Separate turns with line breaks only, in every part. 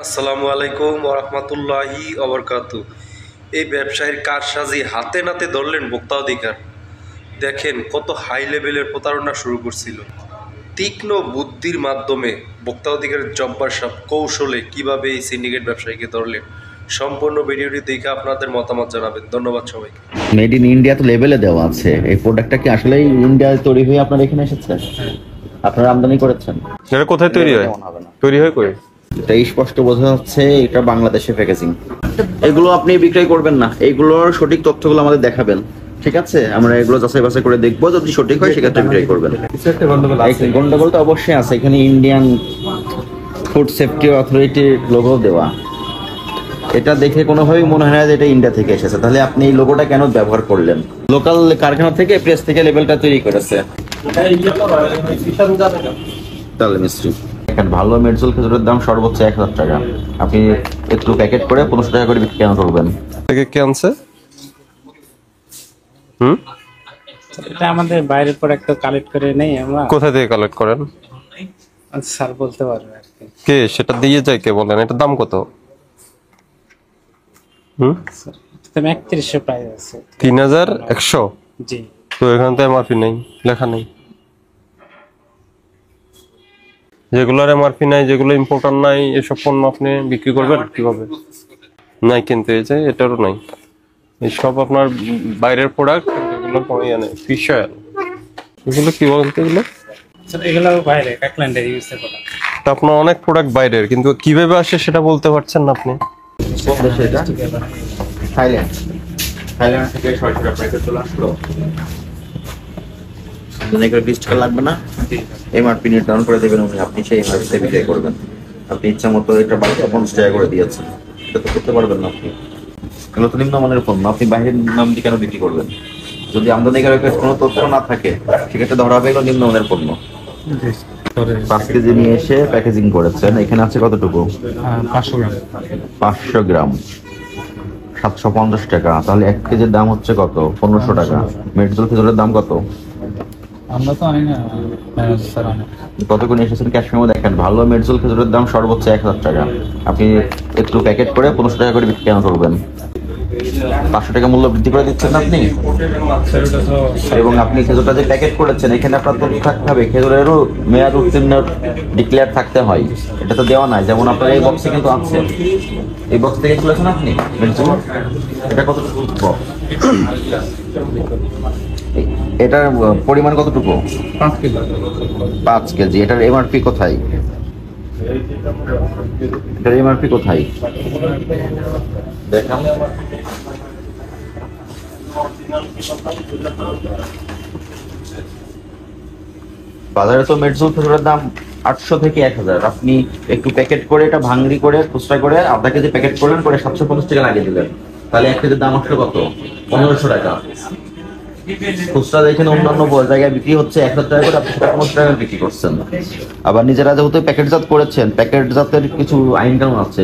আসসালামু আলাইকুম ওরহমতুল্লাহি ওবরকাতু। এই ব্যবসায়ীর কারসাজি হাতে নাতে ধরলেন ভোক্তা অধিকার। দেখেন কত হাই লেভেলের প্রতারণা শুরু করছিল। তীক্ষ্ণ বুদ্ধির মাধ্যমে ভোক্তা অধিকারের জব্বার সাহেব কৌশলে কিভাবে এই সিন্ডিকেট ব্যবসায়ীকে ধরলেন, সম্পূর্ণ ভিডিওটি দেখে আপনাদের মতামত জানাবেন। ধন্যবাদ সবাইকে।
মেড ইন ইন্ডিয়া তো লেভেলে দেওয়া আছে। এই প্রোডাক্টটা কি আসলেই ইন্ডিয়ায় তৈরি হয়ে আপনার এখানে এসেছে? আপনারা আমদানি করেছেন?
এটা কোথায় তৈরি হয়?
এমন হবে না।
তৈরি হয় কই?
এটা স্পষ্ট বোঝা যাচ্ছে এটা বাংলাদেশে প্যাকেজিং। এগুলো আপনি বিক্রয় করবেন না, এইগুলোর সঠিক তথ্যগুলো আমাদের দেখাবেন, ঠিক আছে? আমরা এগুলো যাচাই বাছাই করে দেখবো, যদি সঠিক হয় সেক্ষেত্রে বিক্রয় করবেন। গন্ডগোল তো অবশ্যই আছে। এখানে ইন্ডিয়ান ফুড সেফটি অথরিটির লোগো দেওয়া। এটা দেখে কোনোভাবেই মনে হয় না যে এটা ইন্ডিয়া থেকে এসেছে। তাহলে আপনি এই লোগোটা কেন ব্যবহার করলেন? লোকাল কারখানা থেকে প্রেস থেকে লেবেলটা তৈরি করেছে তাহলে মিস্ত্রি। এখন ভালো মেডজল খেজুরের দাম সর্বোচ্চ 1000 টাকা। আপনি একটু প্যাকেট করে 1500 টাকা করে বিক্রি কেন করবেন?
থেকে কে আনছে?
এটা আমাদের বাইরের প্রোডাক্ট তো কালেক্ট করে নেই আমরা।
কোথা থেকে কালেক্ট করেন?
স্যার বলতে পারবে আর কি।
কে সেটা দিয়ে যায়, কে বলেন? এটার দাম কত?
তো 3100 প্রাইস আছে।
3100।
জি।
তো এখানে তো এমআরপি নেই, লেখা নেই। যেগুলোর এমআরপি নাই, যেগুলো ইম্পোর্টার নাই, এসব পণ্য আপনি বিক্রি করবেন কিভাবে? নাই, কিন্তু এই যে এটারও নাই। এইসব আপনার বাইরের প্রোডাক্ট, এগুলো কমে জানে ফিশ অয়েল। এগুলো কি বলেন তো এগুলো?
স্যার এগুলো বাইরে কাকল্যান্ডের ইউজ করা।
তা আপনার অনেক প্রোডাক্ট বাইরের, কিন্তু কিভাবে আসে সেটা বলতে পারছেন না আপনি।
থাইল্যান্ড। থাইল্যান্ড থেকে সরাসরি আপনাকে চলে আসলো। আপনাদের 20 টাকা লাগবে না? এমআরপি নির্ধারণ করে দেবেন উনি, আপনি সেই এমআরপিতে বিক্রয় করবেন। আপনি ইচ্ছা মতো এটা 50 টাকা করে দিয়েছেন, এটা তো করতে পারবেন না আপনি। এগুলো তো নিম্নমানের পণ্য, আপনি বাইরের নাম দিয়ে কেন বিক্রি করবেন? যদি আমদানিকারকের কাছে কোনো তথ্য না থাকে সেক্ষেত্রে ধরা হবে এগুলো নিম্নমানের পণ্য। 5 কেজি নিয়ে এসে প্যাকেজিং করেছেন। এখানে আছে কতটুকু?
500 গ্রাম।
500 গ্রাম 750 টাকা। তাহলে 1 কেজির দাম হচ্ছে কত? 1500 টাকা। মেডজল খেজুরের দাম কত?
আমরা তো অনেক স্যার অনেক।
কত করে এসেছেন ক্যাশ মেমো দেখেন। ভালো মেডজল খেজুরের দাম সর্বোচ্চ 1000 টাকা। আপনি একটু প্যাকেট করে 1500 টাকা করে বিক্রি কেন করবেন? 500 টাকা মূল্য বৃদ্ধি করে দিচ্ছেন আপনি। এবং আপনি খেজুরটা যে প্যাকেট করেছেন এখানে আপনার তথ্য থাকতে হবে, খেজুরেরও মেয়াদ উত্তীর্ণ ডিক্লেয়ার থাকতে হয়। এটা তো দেওয়া নাই। যেমন আপনার এই বক্সে কিন্তু আছে, এই বক্স থেকে খুলেছেন আপনি মেডজল। এটা কতটুকু? এটার পরিমাণ কতটুকু?
5 কেজি।
5 কেজি। এটার এমআরপি কোথায়? এটার এমআরপি কোথায় দেখান। বাজারে তো মেডজল খেজুরের দাম 800 থেকে 1000। আপনি একটু প্যাকেট করে এটা ভাঙড়ি করে খুচরা করে আধা কেজি প্যাকেট করলেন, করে 750 টাকা লাগিয়ে দিলেন। তাহলে 1 কেজির দাম আসলে কত? 1500 টাকা। খুচরা যেখানে অন্যান্য জায়গায় বিক্রি হচ্ছে 1000 টাকা করে, আপনি 1500 টাকা বিক্রি করছেন। আবার নিজেরা যেহেতু প্যাকেটজাত করেছেন, প্যাকেটজাতের কিছু আইন কানুন আছে,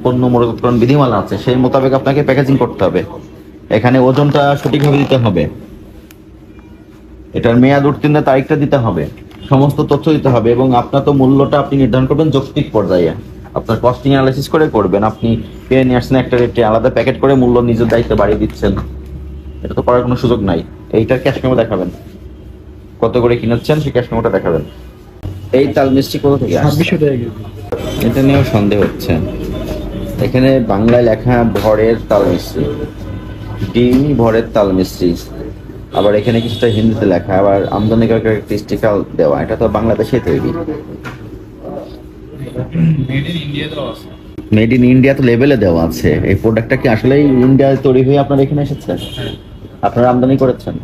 পণ্য মূল্যায়ন বিধিমালা আছে, সেই মোতাবেক আপনাকে প্যাকেজিং করতে হবে। এখানে ওজনটা সঠিকভাবে দিতে হবে, এটার মেয়াদ উত্তীর্ণের তারিখটা দিতে হবে, সমস্ত তথ্য দিতে হবে। এবং আপনার তো মূল্যটা আপনি নির্ধারণ করবেন যৌক্তিক পর্যায়ে, আপনার কস্টিং অ্যানালাইসিস করে করবেন। আপনি কিনে নিয়ে আসছেন একটা রেটে, আলাদা প্যাকেট করে মূল্য নিজের দায়িত্বে বাড়িয়ে দিচ্ছেন, এটা তো করার কোনো সুযোগ নাই। এইটার ক্যাশ মেমো দেখাবেন, কত করে কিনেছেন সেই ক্যাশ মেমোটা দেখাবেন। এই তাল মিষ্টি কোথা থেকে আসছে? এটা নিয়েও সন্দেহ হচ্ছে। এখানে বাংলায় লেখা ভরের তাল মিষ্টি, ডিম ভরের তাল মিষ্টি। আবার এখানে কিছুটা হিন্দিতে লেখা, আবার আমদানিকারকের স্টিকার দেওয়া। এটা তো বাংলাদেশে তৈরি। মেড ইন ইন্ডিয়া তো লেভেলে দেওয়া আছে। এই প্রোডাক্টটা কি আসলেই ইন্ডিয়ায় তৈরি হয়ে আপনার এখানে এসেছে? আপনারা আমদানি করেছেন?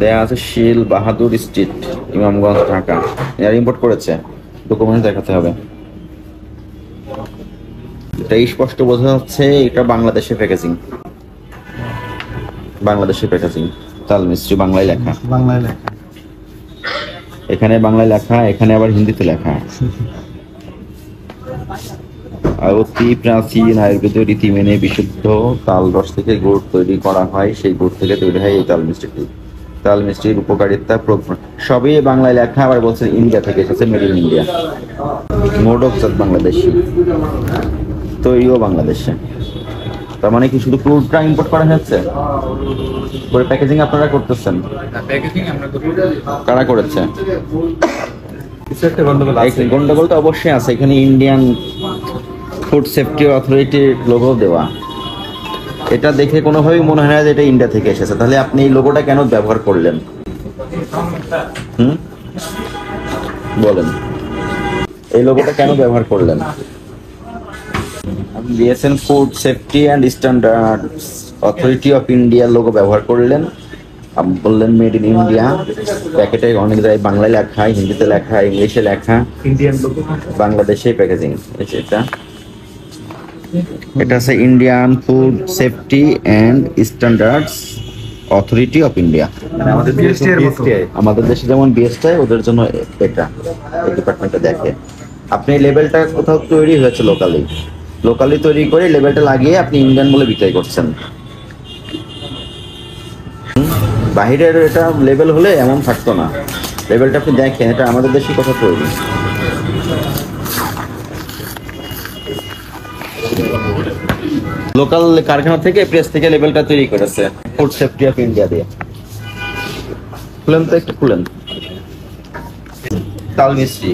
দেয়া আছে শিল বাহাদুর স্ট্রিট, ইমামগঞ্জ, ঢাকা। এরা ইম্পোর্ট করেছে, ডকুমেন্ট দেখাতে হবে। এটা স্পষ্ট বোঝা যাচ্ছে এটা বাংলাদেশে প্যাকেজিং। বাংলাদেশে প্যাকেজিং তাল মিষ্টি বাংলায় লেখা। এখানে বাংলায় লেখা, এখানে আবার হিন্দিতে লেখা। অতি প্রাচীন আয়ুর্বেদের রীতি মেনে বিশুদ্ধ তাল রস থেকে গুড় তৈরি করা হয়। সেই গুড় থেকে তৈরি হয় এই তাল মিষ্টিটি। তাল মিষ্টির উপকারিতা সবই বাংলায় লেখা, আবার বলছে ইন্ডিয়া থেকে এসেছে, মেড ইন ইন্ডিয়া। মোডক চাঁদ বাংলাদেশি, তৈরিও বাংলাদেশে। তার মানে কি শুধু ক্রুডটা ইম্পোর্ট করা হচ্ছে, করে প্যাকেজিং আপনারা করতেছেন? কারা করেছে? গন্ডগোল তো অবশ্যই আছে, এখানে ইন্ডিয়ান ফুড সেফটি অথরিটির লোগো দেওয়া। এটা দেখে কোনোভাবেই মনে হয় না যে এটা ইন্ডিয়া থেকে এসেছে। তাহলে আপনি এই লোগোটা কেন ব্যবহার করলেন? বলেন, এই লোগোটা কেন ব্যবহার করলেন? আপনি BSN food safety and standards authority of ইন্ডিয়ার লোগো ব্যবহার করলেন, বললেন মেড ইন ইন্ডিয়া। প্যাকেটে অনেক জায়গায় বাংলায় লেখা, হিন্দিতে লেখা, ইংলিশে লেখা, ইন্ডিয়ান লোগো, বাংলাদেশে প্যাকেজিং। এটা আছে Indian food safety and standards authority of India. আমাদের দেশে যেমন বিএসটিআই, ওদের জন্য এটা এই ডিপার্টমেন্টটা দেখে। আপনি লেবেলটা কোথাও তৈরি হয়েছে লোকালি তৈরি করে লেবেলটা লাগিয়ে আপনি ইন্ডিয়ান বলে বিক্রয় করছেন। বাহিরের এটা লেবেল হলে এমন থাকতো না। লেবেলটা আপনি দেখেন, এটা আমাদের দেশে কথা তৈরি। লোকাল কারখানা থেকে, প্রেস থেকে লেবেলটা তৈরি করেছে ফুড সেফটি অফ ইন্ডিয়া দিয়ে। খুলেন তো, একটু খুলেন। তাল মিষ্টি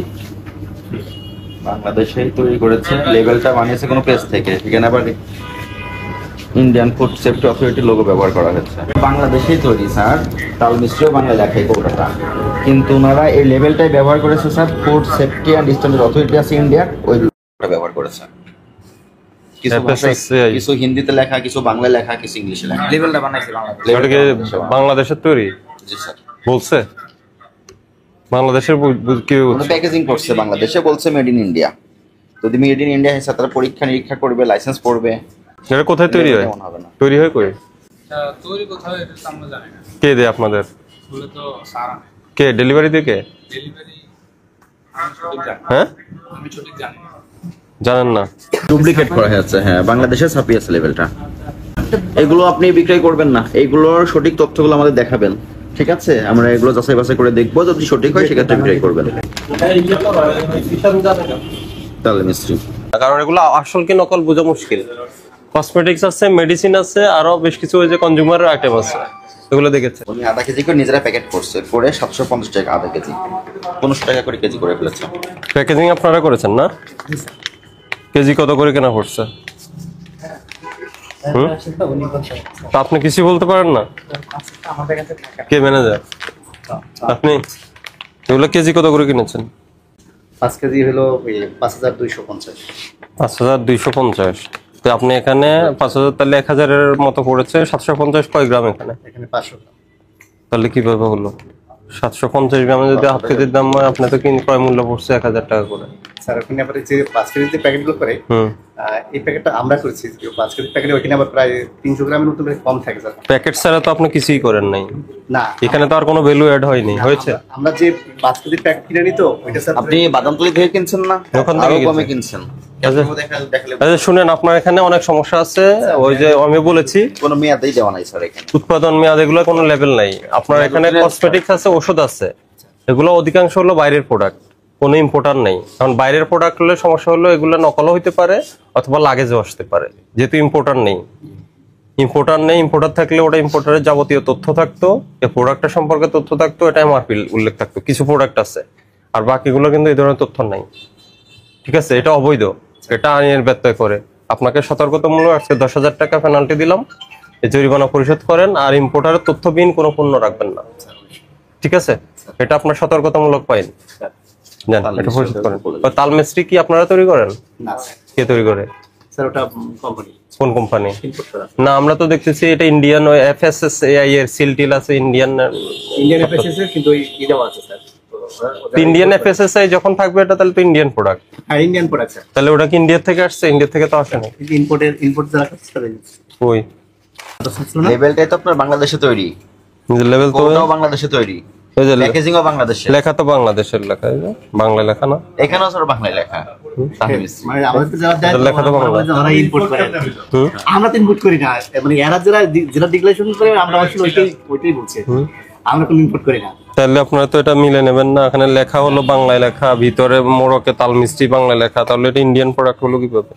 বাংলাদেশেই তৈরি করেছে, লেবেলটা বানিয়েছে কোনো প্রেস থেকে, এখানে আবার ইন্ডিয়ান ফুড সেফটি অথরিটির লোগো ব্যবহার করা হয়েছে। বাংলাদেশেই তৈরি স্যার, তাল মিষ্টিও বাংলায় লেখাই কৌটাটা, কিন্তু ওনারা এই লেবেলটাই ব্যবহার করেছে sir, food safety and standard authority আছে ইন্ডিয়ার, ওই লোগোটা ব্যবহার করেছে। কিছু হিন্দিতে লেখা, কিছু বাংলায় লেখা, কিছু ইংলিশে লেখা। লেবেলটা বানাইছে
বাংলাদেশের তৈরি।
জি স্যার।
বলছে বাংলাদেশের কি
প্যাকেজিং করছে বাংলাদেশে, বলছে মেড ইন ইন্ডিয়া। যদি মেড ইন ইন্ডিয়া হয় তারা পরীক্ষা নিরীক্ষা করবে, লাইসেন্স পড়বে।
এটা কোথায় তৈরি হয়? তৈরি হয় কই?
তৈরি কোথায় এটা আমরা জানি না।
কে দেয় আপনাদের?
বলে তো সারা
কে ডেলিভারি দিয়ে? কে
ডেলিভারি? আমি সঠিক জানি না।
হ্যাঁ,
আমি সঠিক জানি না।
জানেন না?
ডুপ্লিকেট করা হয়েছে, হ্যাঁ, বাংলাদেশে ছাপিয়েছে লেভেলটা। এগুলো আপনি বিক্রয় করবেন না, এইগুলোর সঠিক তথ্যগুলো আমাদের দেখাবেন, ঠিক আছে? আমরা এগুলো যাচাই বাছাই করে দেখবো, যদি সঠিক হয় সেক্ষেত্রে বিক্রয় করবেন। তাহলে মিস্ত্রি,
কারণ এগুলো আসল কি নকল বোঝা মুশকিল। কসমেটিক্স আছে, মেডিসিন আছে, আরো বেশ কিছু ওই যে কনজিউমার আইটেম আছে, এগুলো দেখেছে।
উনি আধা কেজি করে নিজেরা প্যাকেট করছে, করে 750 টাকা আধা কেজি, 15 টাকা করে কেজি করে ফেলেছে।
প্যাকেজিং আপনারা করেছেন না? কেজি কত করে কেনা পড়ছে? তা আপনি কিছু বলতে পারেন না? কে ম্যানেজার? আপনি? এগুলো কেজি কত করে কিনেছেন?
5 কেজি হলো 5250।
5250। তো আপনি এখানে 5000, তাহলে 1000-এর মতো পড়েছে। 750 কয় গ্রাম এখানে?
এখানে 500 গ্রাম।
তাহলে কিভাবে হলো? 750 গ্রামে যদি হাফ কেজির দাম হয়, আপনি তো কিনে ক্রয় মূল্য পড়ছে 1000 টাকা করে।
স্যার ওখানে আবার যে 5 কেজিতে প্যাকেটগুলো করে, এই প্যাকেটটা আমরা করেছি। 5 কেজি প্যাকেটে ওখানে আবার প্রায় 300 গ্রামের মতো কম থাকে স্যার।
প্যাকেট ছাড়া তো আপনি কিছুই করেন নাই
না,
এখানে তো আর কোনো ভ্যালু অ্যাড হয়নি। হয়েছে
আমরা যে 5 কেজি প্যাকেট কিনে নিত, ওইটা স্যার
আপনি বাদামতলি থেকে কিনছেন না?
ওখান থেকে
আরো কমে কিনছেন।
আচ্ছা শুনেন, আপনার এখানে অনেক সমস্যা আছে। ওই যে আমি বলেছি
কোনো মেয়াদেই দেওয়া নাই স্যার এখানে।
উৎপাদন মেয়াদ, এগুলো কোনো লেভেল নাই। আপনার এখানে কসমেটিক্স আছে, ওষুধ আছে, এগুলো অধিকাংশ হলো বাইরের প্রোডাক্ট, কোনো ইম্পোর্টার নেই। কারণ বাইরের প্রোডাক্ট হলে সমস্যা হলো এগুলো নকলও হইতে পারে অথবা লাগেজও আসতে পারে, যেহেতু ইম্পোর্টার নেই। ইম্পোর্টার থাকলে ওটা ইম্পোর্টারের যাবতীয় তথ্য থাকতো, এই প্রোডাক্টের সম্পর্কে তথ্য থাকতো, এটা এমআরপি উল্লেখ থাকতো। কিছু প্রোডাক্ট আছে, আর বাকিগুলো কিন্তু এই ধরনের তথ্য নাই। ঠিক আছে, এটা অবৈধ, এটা আইনের ব্যত্যয় করে। আপনাকে সতর্কতামূলক আজকে 10,000 টাকা পেনাল্টি দিলাম, এই জরিমানা পরিশোধ করেন, আর ইম্পোর্টারের তথ্যবিহীন কোনো পণ্য রাখবেন না। ঠিক আছে, এটা আপনার সতর্কতামূলক পাইন, জান, এটা পরিশোধ করেন। তাল মিস্ত্রি কি আপনারা তৈরি করেন?
না
কে তৈরি করে
স্যার, ওটা কোম্পানি।
কোন কোম্পানি?
ইম্পোর্ট করা।
না, আমরা তো দেখতেছি এটা ইন্ডিয়ান এফএসএসএআই এর সিল টিল আছে, ইন্ডিয়ান
এফএসএস কিন্তু এটাও আছে স্যার।
ইন্ডিয়ান এফএসএসআই যখন থাকবে এটা, তাহলে তো ইন্ডিয়ান প্রোডাক্ট।
হ্যাঁ, ইন্ডিয়ান প্রোডাক্ট স্যার।
তাহলে ওটা কি ইন্ডিয়া থেকে আসছে? ইন্ডিয়া থেকে তো আসে না।
ইম্পোর্ট যারা করছে স্যার,
ওই
লেভেলটাই তো আপনার বাংলাদেশে তৈরি,
লেভেল তো
কোডটাও বাংলাদেশে তৈরি,
ওই যে
প্যাকেজিংও বাংলাদেশে,
লেখা তো বাংলাদেশের লেখা, এই যে বাংলা লেখা না,
এখানেও স্যার বাংলায় লেখা।
মানে আমাদের যারা দেয়,
লেখা তো বাংলা।
যারা ইম্পোর্ট করে, আমরা তো ইম্পোর্ট করি না। মানে এরা যারা ডিক্লারেশন করে, আমরা আসলে ওইটাই বলছি। আমরা কোনো ইম্পোর্ট করি না।
তাহলে আপনারা তো এটা মিলে নেবেন না, এখানে লেখা হলো বাংলায় লেখা, ভিতরে মোড়কে তাল মিস্ত্রি বাংলায় লেখা, তাহলে এটা ইন্ডিয়ান প্রোডাক্ট হলো কিভাবে?